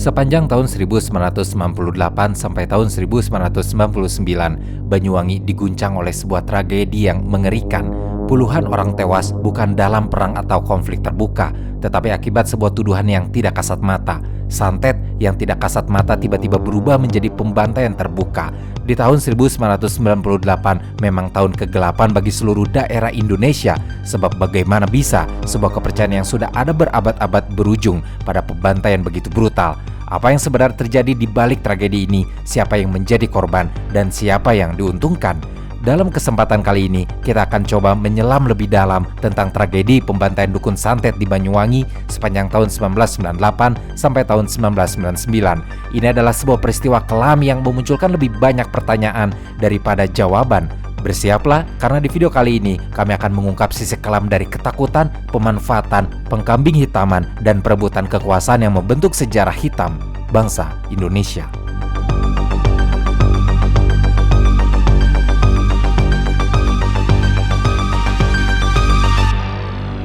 Sepanjang tahun 1998 sampai tahun 1999, Banyuwangi diguncang oleh sebuah tragedi yang mengerikan. Puluhan orang tewas bukan dalam perang atau konflik terbuka, tetapi akibat sebuah tuduhan yang tidak kasat mata. Santet yang tidak kasat mata tiba-tiba berubah menjadi pembantaian terbuka. Di tahun 1998 memang tahun kegelapan bagi seluruh daerah Indonesia, sebab bagaimana bisa sebuah kepercayaan yang sudah ada berabad-abad berujung pada pembantaian begitu brutal. Apa yang sebenarnya terjadi di balik tragedi ini, siapa yang menjadi korban, dan siapa yang diuntungkan? Dalam kesempatan kali ini, kita akan coba menyelam lebih dalam tentang tragedi pembantaian dukun santet di Banyuwangi sepanjang tahun 1998 sampai tahun 1999. Ini adalah sebuah peristiwa kelam yang memunculkan lebih banyak pertanyaan daripada jawaban. Bersiaplah, karena di video kali ini kami akan mengungkap sisi kelam dari ketakutan, pemanfaatan, pengkambing hitaman, dan perebutan kekuasaan yang membentuk sejarah hitam bangsa Indonesia.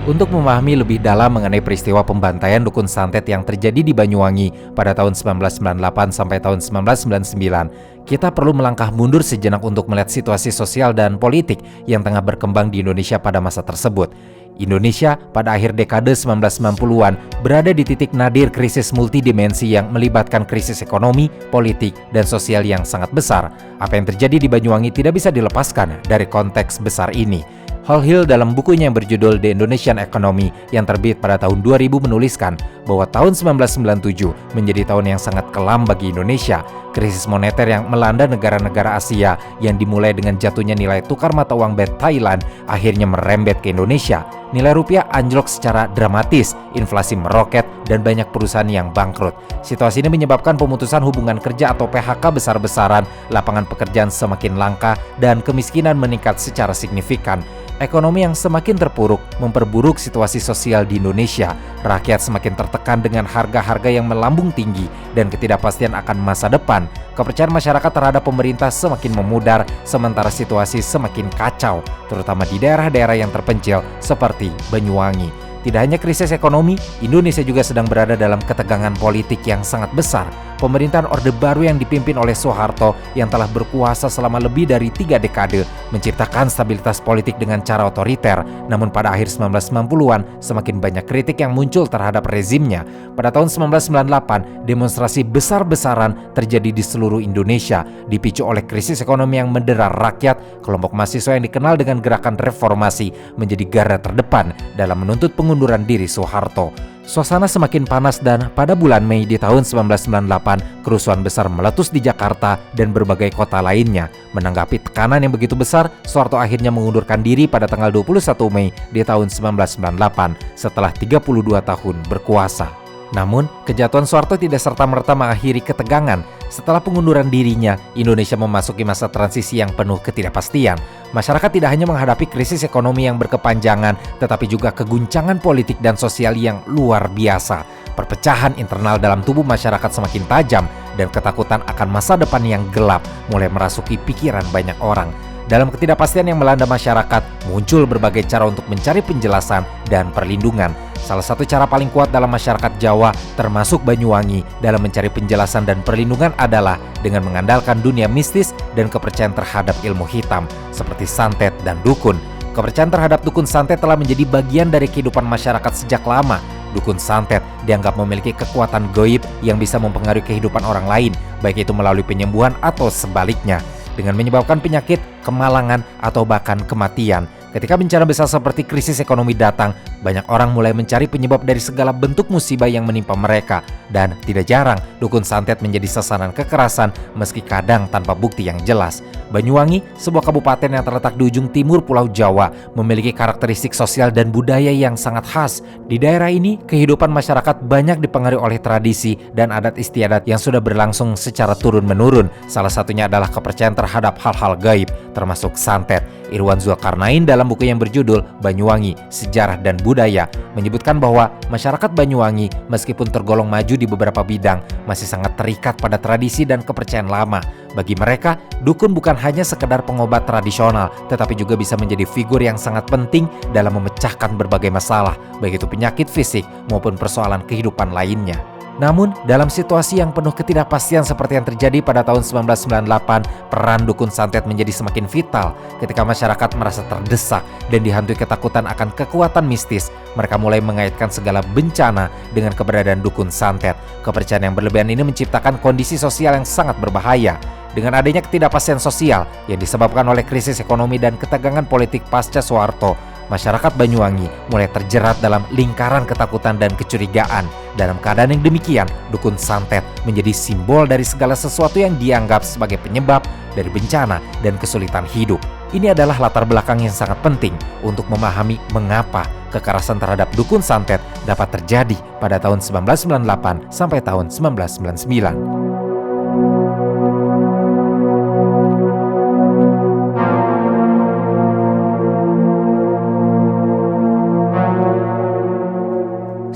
Untuk memahami lebih dalam mengenai peristiwa pembantaian dukun santet yang terjadi di Banyuwangi pada tahun 1998 sampai tahun 1999, kita perlu melangkah mundur sejenak untuk melihat situasi sosial dan politik yang tengah berkembang di Indonesia pada masa tersebut. Indonesia pada akhir dekade 1990-an berada di titik nadir krisis multidimensi yang melibatkan krisis ekonomi, politik, dan sosial yang sangat besar. Apa yang terjadi di Banyuwangi tidak bisa dilepaskan dari konteks besar ini. Hal Hill dalam bukunya yang berjudul The Indonesian Economy yang terbit pada tahun 2000 menuliskan bahwa tahun 1997 menjadi tahun yang sangat kelam bagi Indonesia. Krisis moneter yang melanda negara-negara Asia yang dimulai dengan jatuhnya nilai tukar mata uang BET Thailand akhirnya merembet ke Indonesia. Nilai rupiah anjlok secara dramatis, inflasi meroket, dan banyak perusahaan yang bangkrut. Situasi ini menyebabkan pemutusan hubungan kerja atau PHK besar-besaran, lapangan pekerjaan semakin langka, dan kemiskinan meningkat secara signifikan. Ekonomi yang semakin terpuruk memperburuk situasi sosial di Indonesia. Rakyat semakin tertekan dengan harga-harga yang melambung tinggi dan ketidakpastian akan masa depan. Kepercayaan masyarakat terhadap pemerintah semakin memudar, sementara situasi semakin kacau, terutama di daerah-daerah yang terpencil seperti Banyuwangi. Tidak hanya krisis ekonomi, Indonesia juga sedang berada dalam ketegangan politik yang sangat besar. Pemerintahan Orde Baru yang dipimpin oleh Soeharto yang telah berkuasa selama lebih dari 3 dekade menciptakan stabilitas politik dengan cara otoriter. Namun pada akhir 1990-an semakin banyak kritik yang muncul terhadap rezimnya. Pada tahun 1998, demonstrasi besar-besaran terjadi di seluruh Indonesia, dipicu oleh krisis ekonomi yang mendera rakyat. Kelompok mahasiswa yang dikenal dengan gerakan reformasi menjadi garda terdepan dalam menuntut pengunduran diri Soeharto. Suasana semakin panas dan pada bulan Mei di tahun 1998, kerusuhan besar meletus di Jakarta dan berbagai kota lainnya. Menanggapi tekanan yang begitu besar, Soeharto akhirnya mengundurkan diri pada tanggal 21 Mei di tahun 1998 setelah 32 tahun berkuasa. Namun, kejatuhan Soeharto tidak serta-merta mengakhiri ketegangan. Setelah pengunduran dirinya, Indonesia memasuki masa transisi yang penuh ketidakpastian. Masyarakat tidak hanya menghadapi krisis ekonomi yang berkepanjangan, tetapi juga keguncangan politik dan sosial yang luar biasa. Perpecahan internal dalam tubuh masyarakat semakin tajam, dan ketakutan akan masa depan yang gelap mulai merasuki pikiran banyak orang. Dalam ketidakpastian yang melanda masyarakat, muncul berbagai cara untuk mencari penjelasan dan perlindungan. Salah satu cara paling kuat dalam masyarakat Jawa, termasuk Banyuwangi, dalam mencari penjelasan dan perlindungan adalah dengan mengandalkan dunia mistis dan kepercayaan terhadap ilmu hitam, seperti santet dan dukun. Kepercayaan terhadap dukun santet telah menjadi bagian dari kehidupan masyarakat sejak lama. Dukun santet dianggap memiliki kekuatan gaib yang bisa mempengaruhi kehidupan orang lain, baik itu melalui penyembuhan atau sebaliknya, dengan menyebabkan penyakit, kemalangan, atau bahkan kematian. Ketika bencana besar seperti krisis ekonomi datang, banyak orang mulai mencari penyebab dari segala bentuk musibah yang menimpa mereka. Dan tidak jarang, dukun santet menjadi sasaran kekerasan meski kadang tanpa bukti yang jelas. Banyuwangi, sebuah kabupaten yang terletak di ujung timur Pulau Jawa, memiliki karakteristik sosial dan budaya yang sangat khas. Di daerah ini, kehidupan masyarakat banyak dipengaruhi oleh tradisi dan adat istiadat yang sudah berlangsung secara turun-menurun. Salah satunya adalah kepercayaan terhadap hal-hal gaib, termasuk santet. Irwan Zulkarnain dalam buku yang berjudul Banyuwangi, Sejarah dan Budaya menyebutkan bahwa masyarakat Banyuwangi meskipun tergolong maju di beberapa bidang masih sangat terikat pada tradisi dan kepercayaan lama. Bagi mereka, dukun bukan hanya sekedar pengobat tradisional, tetapi juga bisa menjadi figur yang sangat penting dalam memecahkan berbagai masalah, baik itu penyakit fisik maupun persoalan kehidupan lainnya. Namun, dalam situasi yang penuh ketidakpastian seperti yang terjadi pada tahun 1998, peran dukun santet menjadi semakin vital. Ketika masyarakat merasa terdesak dan dihantui ketakutan akan kekuatan mistis, mereka mulai mengaitkan segala bencana dengan keberadaan dukun santet. Kepercayaan yang berlebihan ini menciptakan kondisi sosial yang sangat berbahaya. Dengan adanya ketidakpastian sosial yang disebabkan oleh krisis ekonomi dan ketegangan politik pasca Soeharto, masyarakat Banyuwangi mulai terjerat dalam lingkaran ketakutan dan kecurigaan. Dalam keadaan yang demikian, dukun santet menjadi simbol dari segala sesuatu yang dianggap sebagai penyebab dari bencana dan kesulitan hidup. Ini adalah latar belakang yang sangat penting untuk memahami mengapa kekerasan terhadap dukun santet dapat terjadi pada tahun 1998 sampai tahun 1999.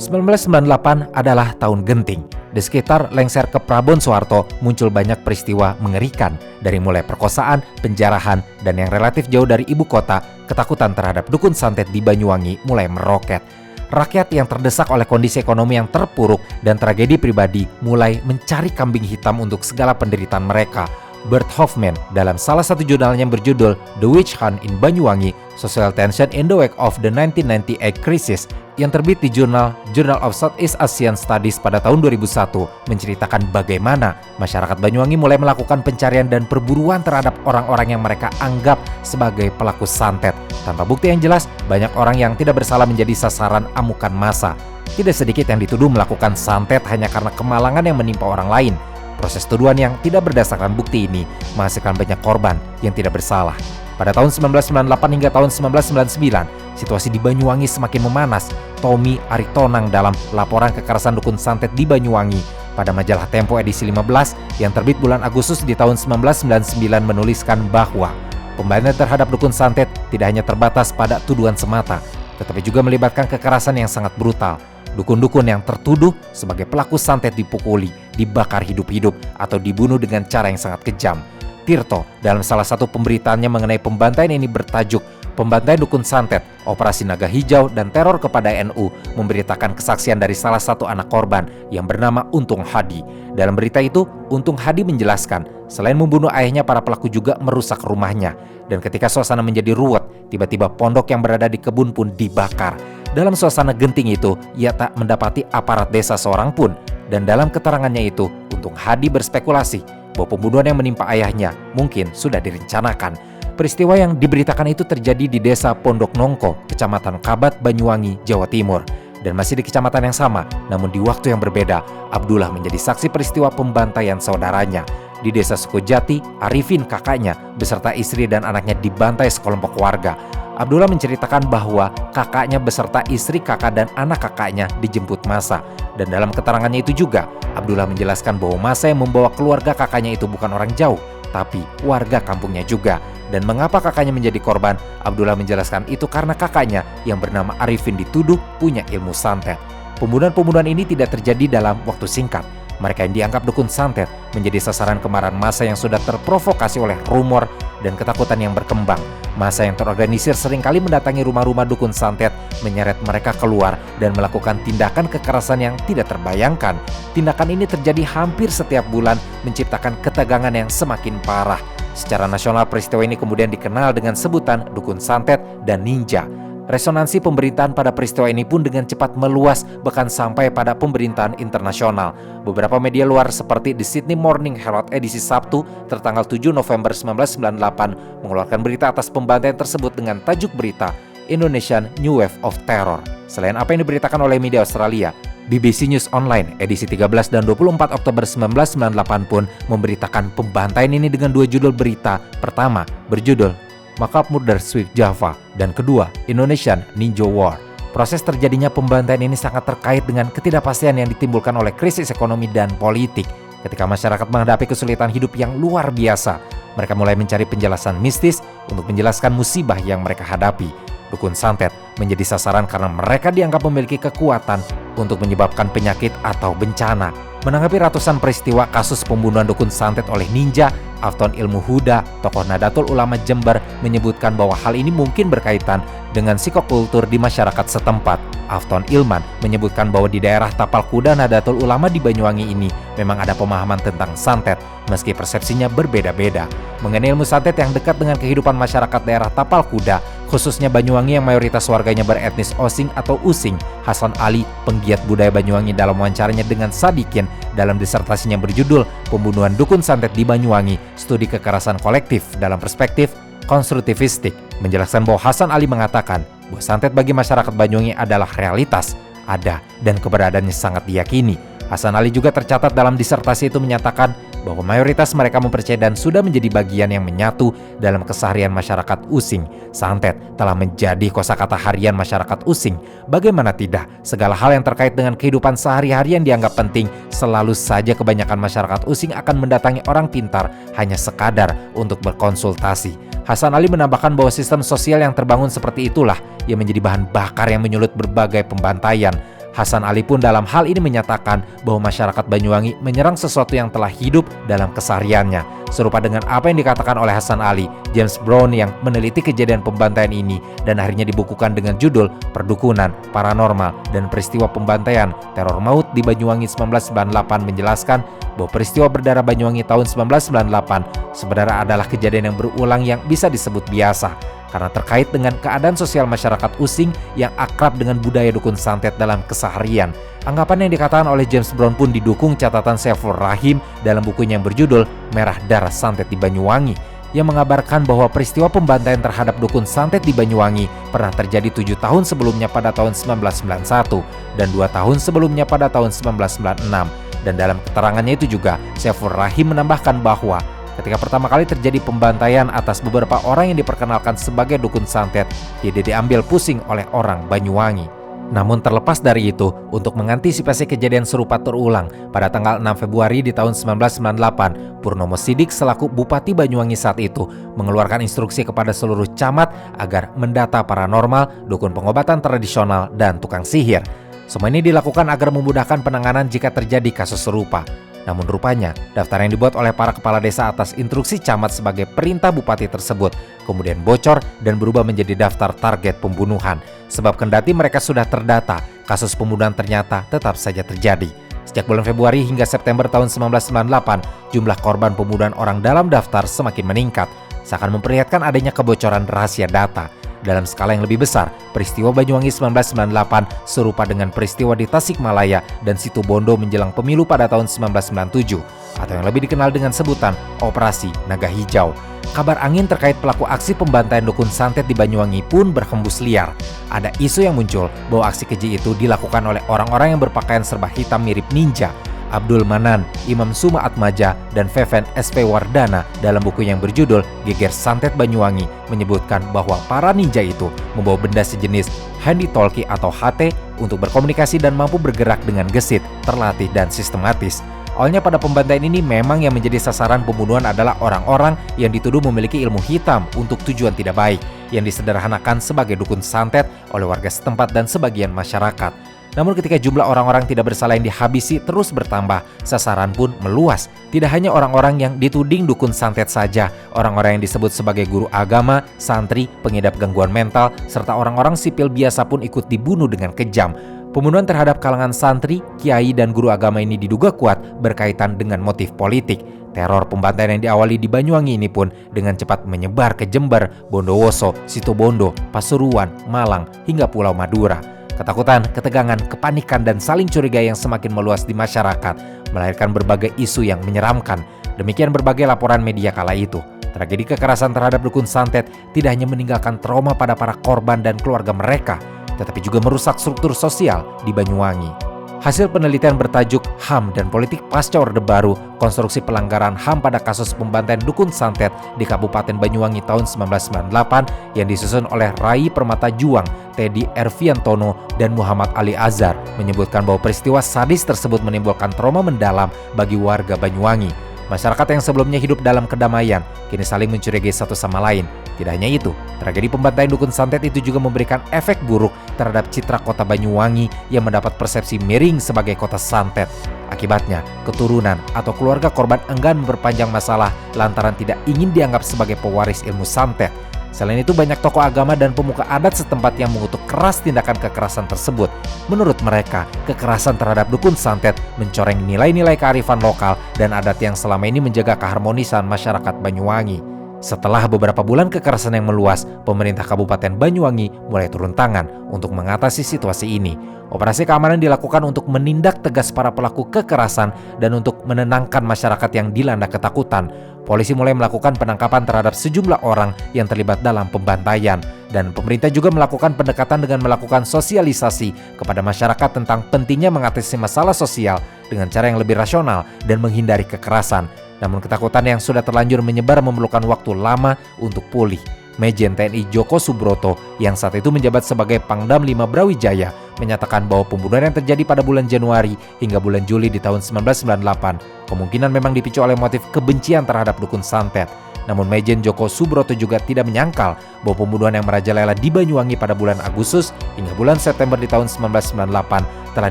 1998 adalah tahun genting. Di sekitar lengser ke Prabon Soeharto muncul banyak peristiwa mengerikan, dari mulai perkosaan, penjarahan, dan yang relatif jauh dari ibu kota, ketakutan terhadap dukun santet di Banyuwangi mulai meroket. Rakyat yang terdesak oleh kondisi ekonomi yang terpuruk dan tragedi pribadi mulai mencari kambing hitam untuk segala penderitaan mereka. Bert Hoffman dalam salah satu jurnalnya yang berjudul The Witch Hunt in Banyuwangi, Social Tension in the Wake of the 1998 Crisis yang terbit di Journal of Southeast Asian Studies pada tahun 2001 menceritakan bagaimana masyarakat Banyuwangi mulai melakukan pencarian dan perburuan terhadap orang-orang yang mereka anggap sebagai pelaku santet. Tanpa bukti yang jelas, banyak orang yang tidak bersalah menjadi sasaran amukan massa. Tidak sedikit yang dituduh melakukan santet hanya karena kemalangan yang menimpa orang lain. Proses tuduhan yang tidak berdasarkan bukti ini menghasilkan banyak korban yang tidak bersalah. Pada tahun 1998 hingga tahun 1999, situasi di Banyuwangi semakin memanas. Tommy Aritonang dalam laporan kekerasan dukun santet di Banyuwangi pada majalah Tempo edisi 15 yang terbit bulan Agustus di tahun 1999 menuliskan bahwa pembantaian terhadap dukun santet tidak hanya terbatas pada tuduhan semata, tetapi juga melibatkan kekerasan yang sangat brutal. Dukun-dukun yang tertuduh sebagai pelaku santet dipukuli, dibakar hidup-hidup, atau dibunuh dengan cara yang sangat kejam. Tirto dalam salah satu pemberitaannya mengenai pembantaian ini bertajuk Pembantaian Dukun Santet, Operasi Naga Hijau dan Teror kepada NU, memberitakan kesaksian dari salah satu anak korban yang bernama Untung Hadi. Dalam berita itu, Untung Hadi menjelaskan, selain membunuh ayahnya, para pelaku juga merusak rumahnya. Dan ketika suasana menjadi ruwet, tiba-tiba pondok yang berada di kebun pun dibakar. Dalam suasana genting itu, ia tak mendapati aparat desa seorang pun. Dan dalam keterangannya itu, Untung Hadi berspekulasi bahwa pembunuhan yang menimpa ayahnya mungkin sudah direncanakan. Peristiwa yang diberitakan itu terjadi di desa Pondok Nongko, Kecamatan Kabat, Banyuwangi, Jawa Timur. Dan masih di kecamatan yang sama, namun di waktu yang berbeda, Abdullah menjadi saksi peristiwa pembantaian saudaranya. Di desa Sukojati, Arifin kakaknya beserta istri dan anaknya dibantai sekelompok warga. Abdullah menceritakan bahwa kakaknya beserta istri kakak dan anak kakaknya dijemput massa. Dan dalam keterangannya itu juga, Abdullah menjelaskan bahwa massa yang membawa keluarga kakaknya itu bukan orang jauh, tapi warga kampungnya juga. Dan mengapa kakaknya menjadi korban? Abdullah menjelaskan itu karena kakaknya yang bernama Arifin dituduh punya ilmu santet. Pembunuhan-pembunuhan ini tidak terjadi dalam waktu singkat. Mereka yang dianggap dukun santet menjadi sasaran kemarahan massa yang sudah terprovokasi oleh rumor dan ketakutan yang berkembang. Massa yang terorganisir seringkali mendatangi rumah-rumah dukun santet, menyeret mereka keluar dan melakukan tindakan kekerasan yang tidak terbayangkan. Tindakan ini terjadi hampir setiap bulan, menciptakan ketegangan yang semakin parah. Secara nasional, peristiwa ini kemudian dikenal dengan sebutan dukun santet dan ninja. Resonansi pemberitaan pada peristiwa ini pun dengan cepat meluas, bahkan sampai pada pemberitaan internasional. Beberapa media luar seperti The Sydney Morning Herald edisi Sabtu tertanggal 7 November 1998 mengeluarkan berita atas pembantaian tersebut dengan tajuk berita Indonesian New Wave of Terror. Selain apa yang diberitakan oleh media Australia, BBC News Online edisi 13 dan 24 Oktober 1998 pun memberitakan pembantaian ini dengan dua judul berita. Pertama, berjudul Macabre Murder Swift Java, dan kedua, Indonesian Ninja War. Proses terjadinya pembantaian ini sangat terkait dengan ketidakpastian yang ditimbulkan oleh krisis ekonomi dan politik. Ketika masyarakat menghadapi kesulitan hidup yang luar biasa, mereka mulai mencari penjelasan mistis untuk menjelaskan musibah yang mereka hadapi. Dukun santet menjadi sasaran karena mereka dianggap memiliki kekuatan untuk menyebabkan penyakit atau bencana. Menanggapi ratusan peristiwa kasus pembunuhan dukun santet oleh ninja, Afton Ilmu Huda, tokoh Nadatul Ulama Jember, menyebutkan bahwa hal ini mungkin berkaitan dengan psikokultur di masyarakat setempat. Afton Ilman, menyebutkan bahwa di daerah Tapal Kuda Nahdlatul Ulama di Banyuwangi ini memang ada pemahaman tentang santet, meski persepsinya berbeda-beda. Mengenai ilmu santet yang dekat dengan kehidupan masyarakat daerah Tapal Kuda, khususnya Banyuwangi yang mayoritas warganya beretnis Osing atau Using, Hasan Ali, penggiat budaya Banyuwangi dalam wawancaranya dengan Sadikin dalam disertasinya berjudul Pembunuhan Dukun Santet di Banyuwangi, Studi Kekerasan Kolektif dalam Perspektif Konstruktivistik, menjelaskan bahwa Hasan Ali mengatakan bahwa santet bagi masyarakat Banyuwangi adalah realitas, ada, dan keberadaannya sangat diyakini. Hasan Ali juga tercatat dalam disertasi itu menyatakan bahwa mayoritas mereka mempercayai dan sudah menjadi bagian yang menyatu dalam keseharian masyarakat Using. Santet telah menjadi kosakata harian masyarakat Using. Bagaimana tidak, segala hal yang terkait dengan kehidupan sehari-hari yang dianggap penting, selalu saja kebanyakan masyarakat Using akan mendatangi orang pintar hanya sekadar untuk berkonsultasi. Hasan Ali menambahkan bahwa sistem sosial yang terbangun seperti itulah yang menjadi bahan bakar yang menyulut berbagai pembantaian. Hasan Ali pun dalam hal ini menyatakan bahwa masyarakat Banyuwangi menyerang sesuatu yang telah hidup dalam kesehariannya. Serupa dengan apa yang dikatakan oleh Hasan Ali, James Brown yang meneliti kejadian pembantaian ini dan akhirnya dibukukan dengan judul Perdukunan, Paranormal, dan Peristiwa Pembantaian Teror Maut di Banyuwangi 1998 menjelaskan bahwa peristiwa berdarah Banyuwangi tahun 1998 sebenarnya adalah kejadian yang berulang yang bisa disebut biasa, karena terkait dengan keadaan sosial masyarakat Using yang akrab dengan budaya dukun santet dalam keseharian. Anggapan yang dikatakan oleh James Brown pun didukung catatan Saiful Rahim dalam bukunya yang berjudul Merah Darah Santet di Banyuwangi, yang mengabarkan bahwa peristiwa pembantaian terhadap dukun santet di Banyuwangi pernah terjadi 7 tahun sebelumnya pada tahun 1991 dan 2 tahun sebelumnya pada tahun 1996. Dan dalam keterangannya itu juga, Saiful Rahim menambahkan bahwa ketika pertama kali terjadi pembantaian atas beberapa orang yang diperkenalkan sebagai dukun santet, dia diambil pusing oleh orang Banyuwangi. Namun terlepas dari itu, untuk mengantisipasi kejadian serupa terulang, pada tanggal 6 Februari di tahun 1998, Purnomo Sidik selaku Bupati Banyuwangi saat itu mengeluarkan instruksi kepada seluruh camat agar mendata paranormal, dukun pengobatan tradisional, dan tukang sihir. Semua ini dilakukan agar memudahkan penanganan jika terjadi kasus serupa. Namun rupanya, daftar yang dibuat oleh para kepala desa atas instruksi camat sebagai perintah bupati tersebut kemudian bocor dan berubah menjadi daftar target pembunuhan. Sebab kendati mereka sudah terdata, kasus pembunuhan ternyata tetap saja terjadi. Sejak bulan Februari hingga September tahun 1998, jumlah korban pembunuhan orang dalam daftar semakin meningkat, seakan memperlihatkan adanya kebocoran rahasia data. Dalam skala yang lebih besar, peristiwa Banyuwangi 1998 serupa dengan peristiwa di Tasikmalaya dan Situbondo menjelang pemilu pada tahun 1997, atau yang lebih dikenal dengan sebutan Operasi Naga Hijau. Kabar angin terkait pelaku aksi pembantaian dukun santet di Banyuwangi pun berhembus liar. Ada isu yang muncul bahwa aksi keji itu dilakukan oleh orang-orang yang berpakaian serba hitam mirip ninja. Abdul Manan, Imam Suma Atmaja, dan Feven SP Wardana dalam buku yang berjudul Geger Santet Banyuwangi menyebutkan bahwa para ninja itu membawa benda sejenis handi talkie atau HT untuk berkomunikasi dan mampu bergerak dengan gesit, terlatih, dan sistematis. Awalnya pada pembantaian ini memang yang menjadi sasaran pembunuhan adalah orang-orang yang dituduh memiliki ilmu hitam untuk tujuan tidak baik, yang disederhanakan sebagai dukun santet oleh warga setempat dan sebagian masyarakat. Namun ketika jumlah orang-orang tidak bersalah yang dihabisi terus bertambah, sasaran pun meluas. Tidak hanya orang-orang yang dituding dukun santet saja, orang-orang yang disebut sebagai guru agama, santri, pengidap gangguan mental, serta orang-orang sipil biasa pun ikut dibunuh dengan kejam. Pembunuhan terhadap kalangan santri, kiai, dan guru agama ini diduga kuat berkaitan dengan motif politik. Teror pembantaian yang diawali di Banyuwangi ini pun dengan cepat menyebar ke Jember, Bondowoso, Situbondo, Pasuruan, Malang, hingga Pulau Madura. Ketakutan, ketegangan, kepanikan, dan saling curiga yang semakin meluas di masyarakat melahirkan berbagai isu yang menyeramkan. Demikian berbagai laporan media kala itu. Tragedi kekerasan terhadap dukun santet tidak hanya meninggalkan trauma pada para korban dan keluarga mereka, tetapi juga merusak struktur sosial di Banyuwangi. Hasil penelitian bertajuk HAM dan Politik Pasca Orde Baru, konstruksi pelanggaran HAM pada kasus pembantaian dukun santet di Kabupaten Banyuwangi tahun 1998 yang disusun oleh Rai Permata Juang, Teddy Erviantono, dan Muhammad Ali Azhar menyebutkan bahwa peristiwa sadis tersebut menimbulkan trauma mendalam bagi warga Banyuwangi. Masyarakat yang sebelumnya hidup dalam kedamaian kini saling mencurigai satu sama lain. Tidak hanya itu, tragedi pembantaian dukun santet itu juga memberikan efek buruk terhadap citra kota Banyuwangi yang mendapat persepsi miring sebagai kota santet. Akibatnya, keturunan atau keluarga korban enggan memperpanjang masalah lantaran tidak ingin dianggap sebagai pewaris ilmu santet. Selain itu, banyak tokoh agama dan pemuka adat setempat yang mengutuk keras tindakan kekerasan tersebut. Menurut mereka, kekerasan terhadap dukun santet mencoreng nilai-nilai kearifan lokal dan adat yang selama ini menjaga keharmonisan masyarakat Banyuwangi. Setelah beberapa bulan kekerasan yang meluas, pemerintah Kabupaten Banyuwangi mulai turun tangan untuk mengatasi situasi ini. Operasi keamanan dilakukan untuk menindak tegas para pelaku kekerasan dan untuk menenangkan masyarakat yang dilanda ketakutan. Polisi mulai melakukan penangkapan terhadap sejumlah orang yang terlibat dalam pembantaian. Dan pemerintah juga melakukan pendekatan dengan melakukan sosialisasi kepada masyarakat tentang pentingnya mengatasi masalah sosial dengan cara yang lebih rasional dan menghindari kekerasan. Namun ketakutan yang sudah terlanjur menyebar memerlukan waktu lama untuk pulih. Majen TNI Joko Subroto yang saat itu menjabat sebagai Pangdam 5 Brawijaya menyatakan bahwa pembunuhan yang terjadi pada bulan Januari hingga bulan Juli di tahun 1998 kemungkinan memang dipicu oleh motif kebencian terhadap dukun santet. Namun Majen Joko Subroto juga tidak menyangkal bahwa pembunuhan yang merajalela di Banyuwangi pada bulan Agustus hingga bulan September di tahun 1998 telah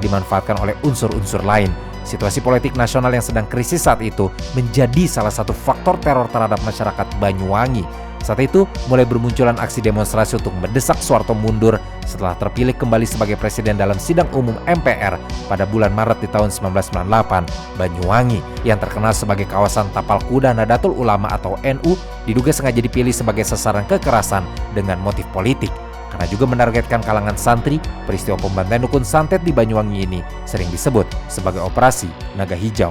dimanfaatkan oleh unsur-unsur lain. Situasi politik nasional yang sedang krisis saat itu menjadi salah satu faktor teror terhadap masyarakat Banyuwangi. Saat itu mulai bermunculan aksi demonstrasi untuk mendesak Soeharto mundur setelah terpilih kembali sebagai presiden dalam sidang umum MPR pada bulan Maret di tahun 1998. Banyuwangi yang terkenal sebagai kawasan tapal kuda Nahdlatul Ulama atau NU diduga sengaja dipilih sebagai sasaran kekerasan dengan motif politik. Karena juga menargetkan kalangan santri, peristiwa pembantaian dukun santet di Banyuwangi ini sering disebut sebagai Operasi Naga Hijau.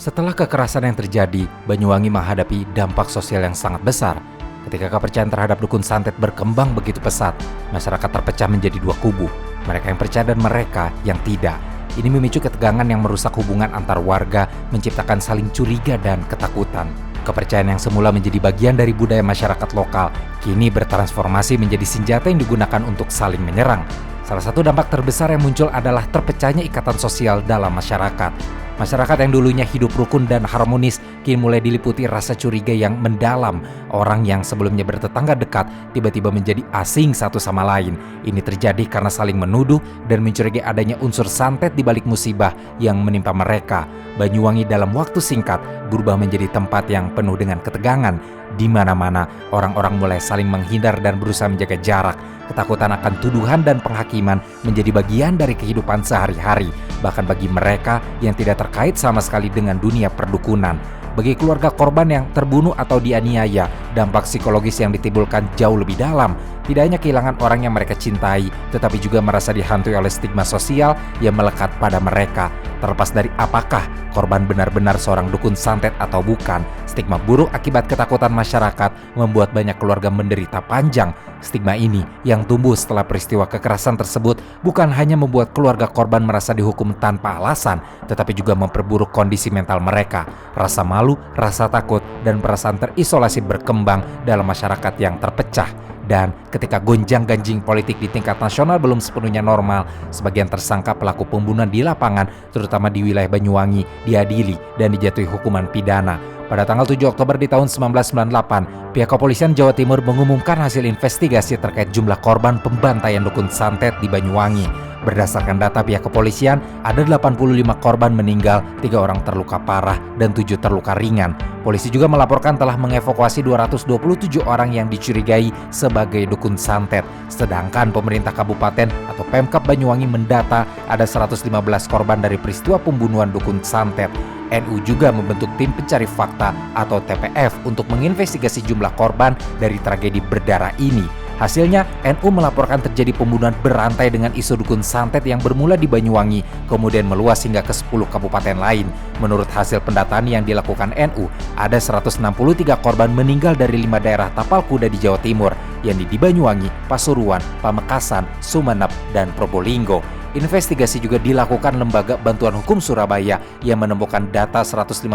Setelah kekerasan yang terjadi, Banyuwangi menghadapi dampak sosial yang sangat besar. Ketika kepercayaan terhadap dukun santet berkembang begitu pesat, masyarakat terpecah menjadi dua kubu, mereka yang percaya dan mereka yang tidak. Ini memicu ketegangan yang merusak hubungan antar warga, menciptakan saling curiga dan ketakutan. Kepercayaan yang semula menjadi bagian dari budaya masyarakat lokal, kini bertransformasi menjadi senjata yang digunakan untuk saling menyerang. Salah satu dampak terbesar yang muncul adalah terpecahnya ikatan sosial dalam masyarakat. Masyarakat yang dulunya hidup rukun dan harmonis kini mulai diliputi rasa curiga yang mendalam. Orang yang sebelumnya bertetangga dekat tiba-tiba menjadi asing satu sama lain. Ini terjadi karena saling menuduh dan mencurigai adanya unsur santet di balik musibah yang menimpa mereka. Banyuwangi dalam waktu singkat berubah menjadi tempat yang penuh dengan ketegangan. Di mana-mana orang-orang mulai saling menghindar dan berusaha menjaga jarak. Ketakutan akan tuduhan dan penghakiman menjadi bagian dari kehidupan sehari-hari, bahkan bagi mereka yang tidak terkait sama sekali dengan dunia perdukunan. Bagi keluarga korban yang terbunuh atau dianiaya, dampak psikologis yang ditimbulkan jauh lebih dalam. Tidak hanya kehilangan orang yang mereka cintai, tetapi juga merasa dihantui oleh stigma sosial yang melekat pada mereka. Terlepas dari apakah korban benar-benar seorang dukun santet atau bukan, stigma buruk akibat ketakutan masyarakat membuat banyak keluarga menderita panjang. Stigma ini yang tumbuh setelah peristiwa kekerasan tersebut bukan hanya membuat keluarga korban merasa dihukum tanpa alasan, tetapi juga memperburuk kondisi mental mereka. Rasa malu, rasa takut, dan perasaan terisolasi berkembang dalam masyarakat yang terpecah. Dan ketika gonjang-ganjing politik di tingkat nasional belum sepenuhnya normal, sebagian tersangka pelaku pembunuhan di lapangan, terutama di wilayah Banyuwangi, diadili dan dijatuhi hukuman pidana. Pada tanggal 7 Oktober di tahun 1998, pihak kepolisian Jawa Timur mengumumkan hasil investigasi terkait jumlah korban pembantaian dukun santet di Banyuwangi. Berdasarkan data pihak kepolisian, ada 85 korban meninggal, 3 orang terluka parah, dan 7 terluka ringan. Polisi juga melaporkan telah mengevakuasi 227 orang yang dicurigai sebagai dukun santet. Sedangkan pemerintah kabupaten atau Pemkab Banyuwangi mendata ada 115 korban dari peristiwa pembunuhan dukun santet. NU juga membentuk tim pencari fakta atau TPF untuk menginvestigasi jumlah korban dari tragedi berdarah ini. Hasilnya, NU melaporkan terjadi pembunuhan berantai dengan isu dukun santet yang bermula di Banyuwangi, kemudian meluas hingga ke 10 kabupaten lain. Menurut hasil pendataan yang dilakukan NU, ada 163 korban meninggal dari 5 daerah tapal kuda di Jawa Timur, yakni di Banyuwangi, Pasuruan, Pamekasan, Sumeneb, dan Probolinggo. Investigasi juga dilakukan Lembaga Bantuan Hukum Surabaya yang menemukan data 157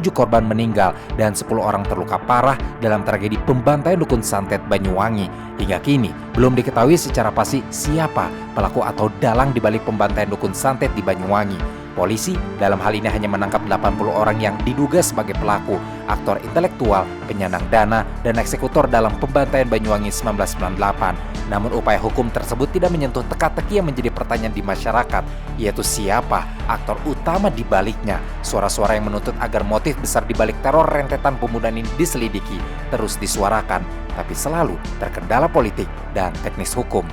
korban meninggal dan 10 orang terluka parah dalam tragedi pembantaian dukun santet Banyuwangi. Hingga kini, belum diketahui secara pasti siapa pelaku atau dalang di balik pembantaian dukun santet di Banyuwangi. Polisi dalam hal ini hanya menangkap 80 orang yang diduga sebagai pelaku, aktor intelektual, penyandang dana, dan eksekutor dalam pembantaian Banyuwangi 1998. Namun upaya hukum tersebut tidak menyentuh teka-teki yang menjadi pertanyaan di masyarakat, yaitu siapa aktor utama di baliknya. Suara-suara yang menuntut agar motif besar di balik teror rentetan pembunuhan ini diselidiki terus disuarakan, tapi selalu terkendala politik dan teknis hukum.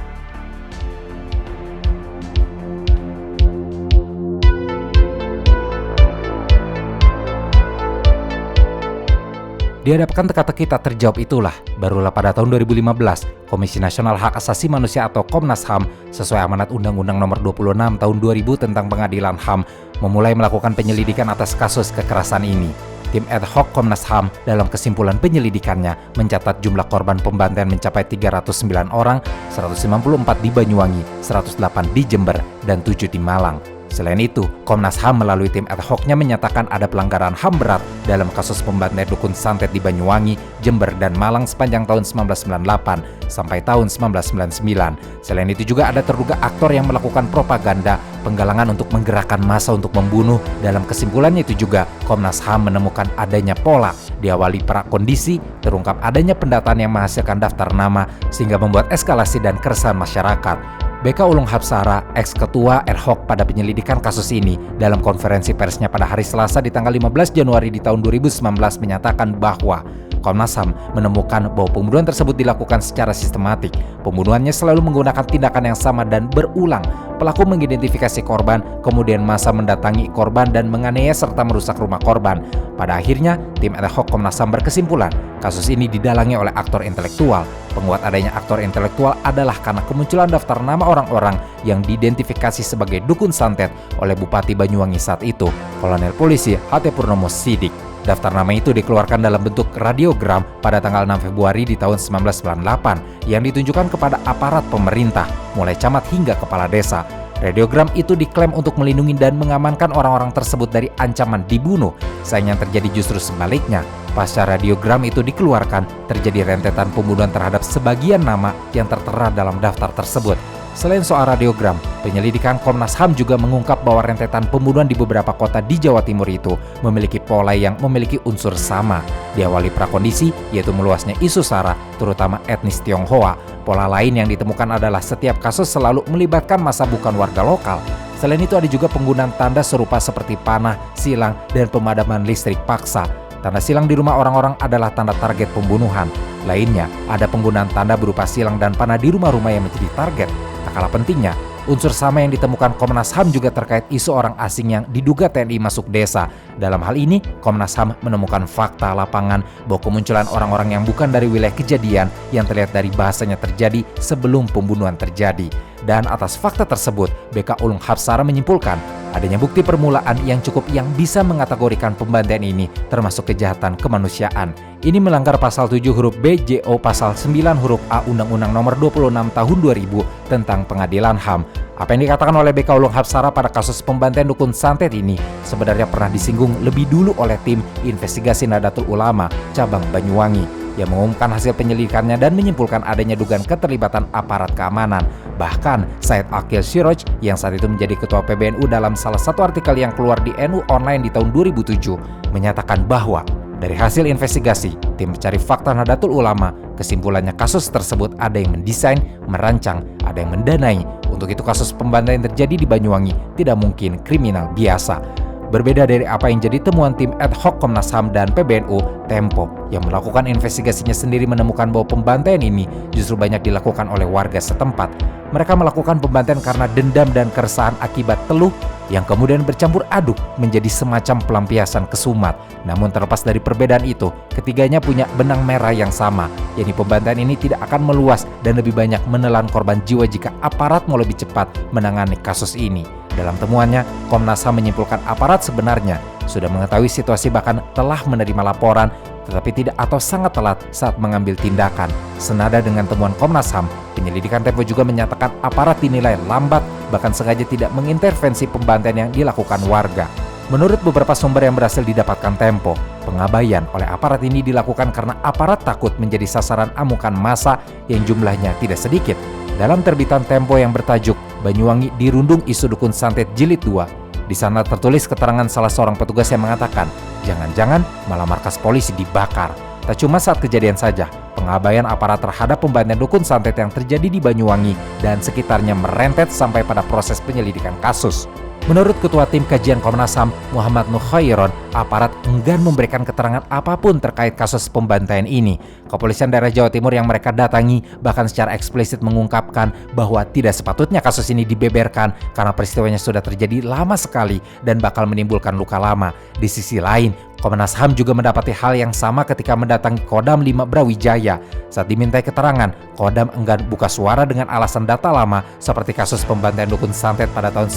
Dihadapkan teka-teki tak terjawab itulah, barulah pada tahun 2015, Komisi Nasional Hak Asasi Manusia atau Komnas HAM sesuai amanat Undang-Undang Nomor 26 Tahun 2000 tentang Pengadilan HAM memulai melakukan penyelidikan atas kasus kekerasan ini. Tim ad hoc Komnas HAM dalam kesimpulan penyelidikannya mencatat jumlah korban pembantaian mencapai 309 orang, 154 di Banyuwangi, 108 di Jember, dan 7 di Malang. Selain itu, Komnas HAM melalui tim ad hoc-nya menyatakan ada pelanggaran HAM berat dalam kasus pembantaian dukun santet di Banyuwangi, Jember, dan Malang sepanjang tahun 1998 sampai tahun 1999. Selain itu juga ada terduga aktor yang melakukan propaganda, penggalangan untuk menggerakkan massa untuk membunuh. Dalam kesimpulannya itu juga, Komnas HAM menemukan adanya pola, diawali prakondisi, terungkap adanya pendataan yang menghasilkan daftar nama, sehingga membuat eskalasi dan keresahan masyarakat. BK Ulung Hapsara, ex-ketua ad hoc pada penyelidikan kasus ini, dalam konferensi persnya pada hari Selasa di tanggal 15 Januari di tahun 2019 menyatakan bahwa Komnas HAM menemukan bahwa pembunuhan tersebut dilakukan secara sistematik. Pembunuhannya selalu menggunakan tindakan yang sama dan berulang. Pelaku mengidentifikasi korban, kemudian massa mendatangi korban dan menganiaya serta merusak rumah korban. Pada akhirnya, tim ad hoc Komnas HAM berkesimpulan, kasus ini didalangi oleh aktor intelektual. Penguat adanya aktor intelektual adalah karena kemunculan daftar nama orang-orang yang diidentifikasi sebagai dukun santet oleh Bupati Banyuwangi saat itu, Kolonel Polisi H.T. Purnomo Sidik. Daftar nama itu dikeluarkan dalam bentuk radiogram pada tanggal 6 Februari di tahun 1998 yang ditunjukkan kepada aparat pemerintah, mulai camat hingga kepala desa. Radiogram itu diklaim untuk melindungi dan mengamankan orang-orang tersebut dari ancaman dibunuh. Sayang yang terjadi justru sebaliknya. Pasca radiogram itu dikeluarkan, terjadi rentetan pembunuhan terhadap sebagian nama yang tertera dalam daftar tersebut. Selain soal radiogram, penyelidikan Komnas HAM juga mengungkap bahwa rentetan pembunuhan di beberapa kota di Jawa Timur itu memiliki pola yang memiliki unsur sama. Diawali prakondisi, yaitu meluasnya isu SARA, terutama etnis Tionghoa. Pola lain yang ditemukan adalah setiap kasus selalu melibatkan massa bukan warga lokal. Selain itu ada juga penggunaan tanda serupa seperti panah, silang, dan pemadaman listrik paksa. Tanda silang di rumah orang-orang adalah tanda target pembunuhan. Lainnya, ada penggunaan tanda berupa silang dan panah di rumah-rumah yang menjadi target. Tak kalah pentingnya, unsur sama yang ditemukan Komnas HAM juga terkait isu orang asing yang diduga TNI masuk desa. Dalam hal ini, Komnas HAM menemukan fakta lapangan bahwa kemunculan orang-orang yang bukan dari wilayah kejadian yang terlihat dari bahasanya terjadi sebelum pembunuhan terjadi. Dan atas fakta tersebut, BK Ulung Hapsara menyimpulkan adanya bukti permulaan yang cukup yang bisa mengategorikan pembantaian ini termasuk kejahatan kemanusiaan. Ini melanggar pasal 7 huruf B JO pasal 9 huruf A Undang-Undang Nomor 26 Tahun 2000 tentang Pengadilan HAM. Apa yang dikatakan oleh BK Ulung Hapsara pada kasus pembantaian dukun santet ini sebenarnya pernah disinggung lebih dulu oleh tim investigasi Nahdlatul Ulama cabang Banyuwangi yang mengumumkan hasil penyelidikannya dan menyimpulkan adanya dugaan keterlibatan aparat keamanan. Bahkan Said Akil Siroj yang saat itu menjadi ketua PBNU dalam salah satu artikel yang keluar di NU Online di tahun 2007 menyatakan bahwa dari hasil investigasi tim pencari fakta Nahdlatul Ulama, kesimpulannya kasus tersebut ada yang mendesain, merancang, ada yang mendanai. Untuk itu kasus pembantaian terjadi di Banyuwangi tidak mungkin kriminal biasa. Berbeda dari apa yang jadi temuan tim ad hoc Komnas HAM dan PBNU, Tempo yang melakukan investigasinya sendiri menemukan bahwa pembantaian ini justru banyak dilakukan oleh warga setempat. Mereka melakukan pembantaian karena dendam dan keresahan akibat teluh yang kemudian bercampur aduk menjadi semacam pelampiasan kesumat. Namun terlepas dari perbedaan itu, ketiganya punya benang merah yang sama, yakni pembantaian ini tidak akan meluas dan lebih banyak menelan korban jiwa jika aparat mau lebih cepat menangani kasus ini. Dalam temuannya, Komnas HAM menyimpulkan aparat sebenarnya sudah mengetahui situasi bahkan telah menerima laporan, tetapi tidak atau sangat telat saat mengambil tindakan. Senada dengan temuan Komnas HAM, penyelidikan Tempo juga menyatakan aparat dinilai lambat, bahkan sengaja tidak mengintervensi pembantaian yang dilakukan warga. Menurut beberapa sumber yang berhasil didapatkan Tempo, pengabaian oleh aparat ini dilakukan karena aparat takut menjadi sasaran amukan massa yang jumlahnya tidak sedikit. Dalam terbitan Tempo yang bertajuk Banyuwangi Dirundung Isu Dukun Santet Jilid 2, Di sana tertulis keterangan salah seorang petugas yang mengatakan, jangan-jangan malah markas polisi dibakar. Tak cuma saat kejadian saja, pengabaian aparat terhadap pembantaian dukun santet yang terjadi di Banyuwangi dan sekitarnya merentet sampai pada proses penyelidikan kasus. Menurut Ketua Tim Kajian Komnas HAM, Muhammad Nukhairon, aparat enggan memberikan keterangan apapun terkait kasus pembantaian ini. Kepolisian daerah Jawa Timur yang mereka datangi bahkan secara eksplisit mengungkapkan bahwa tidak sepatutnya kasus ini dibeberkan karena peristiwanya sudah terjadi lama sekali dan bakal menimbulkan luka lama. Di sisi lain, Komnas HAM juga mendapati hal yang sama ketika mendatangi Kodam 5 Brawijaya. Saat dimintai keterangan, Kodam enggan buka suara dengan alasan data lama seperti kasus pembantaian dukun santet pada tahun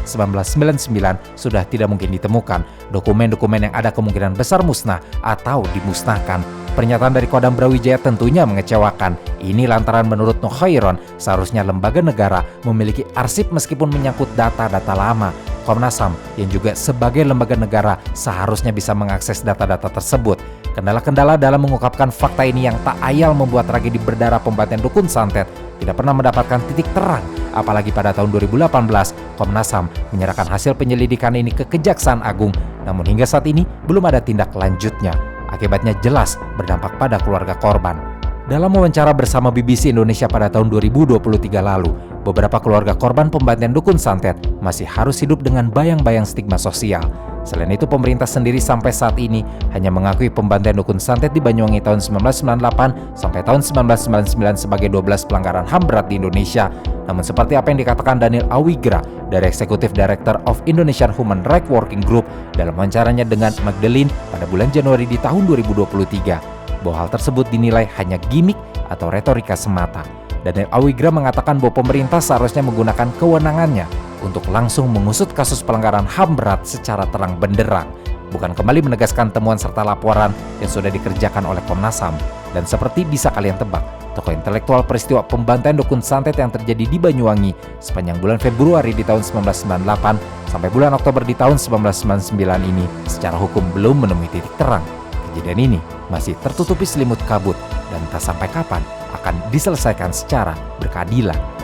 1998-1999 sudah tidak mungkin ditemukan. Dokumen-dokumen yang ada kemungkinan besar musnah atau dimusnahkan. Pernyataan dari Kodam Brawijaya tentunya mengecewakan. Ini lantaran menurut Nukhairon, seharusnya lembaga negara memiliki arsip meskipun menyangkut data-data lama. Komnas HAM yang juga sebagai lembaga negara seharusnya bisa mengakses data-data tersebut. Kendala-kendala dalam mengungkapkan fakta ini yang tak ayal membuat tragedi berdarah pembantaian dukun santet tidak pernah mendapatkan titik terang. Apalagi pada tahun 2018, Komnas HAM menyerahkan hasil penyelidikan ini ke Kejaksaan Agung. Namun hingga saat ini belum ada tindak lanjutnya. Akibatnya jelas berdampak pada keluarga korban. Dalam wawancara bersama BBC Indonesia pada tahun 2023 lalu, beberapa keluarga korban pembantaian dukun santet masih harus hidup dengan bayang-bayang stigma sosial. Selain itu, pemerintah sendiri sampai saat ini hanya mengakui pembantaian dukun santet di Banyuwangi tahun 1998 sampai tahun 1999 sebagai 12 pelanggaran HAM berat di Indonesia. Namun seperti apa yang dikatakan Daniel Awigra dari Executive Director of Indonesian Human Rights Working Group dalam wawancaranya dengan Magdalene pada bulan Januari di tahun 2023, bahwa hal tersebut dinilai hanya gimmick atau retorika semata. Daniel Awigra mengatakan bahwa pemerintah seharusnya menggunakan kewenangannya untuk langsung mengusut kasus pelanggaran HAM berat secara terang benderang, bukan kembali menegaskan temuan serta laporan yang sudah dikerjakan oleh Komnas HAM. Dan seperti bisa kalian tebak, tokoh intelektual peristiwa pembantaian dukun santet yang terjadi di Banyuwangi sepanjang bulan Februari di tahun 1998 sampai bulan Oktober di tahun 1999 ini secara hukum belum menemui titik terang. Kejadian ini masih tertutupi selimut kabut dan tak sampai kapan akan diselesaikan secara berkeadilan.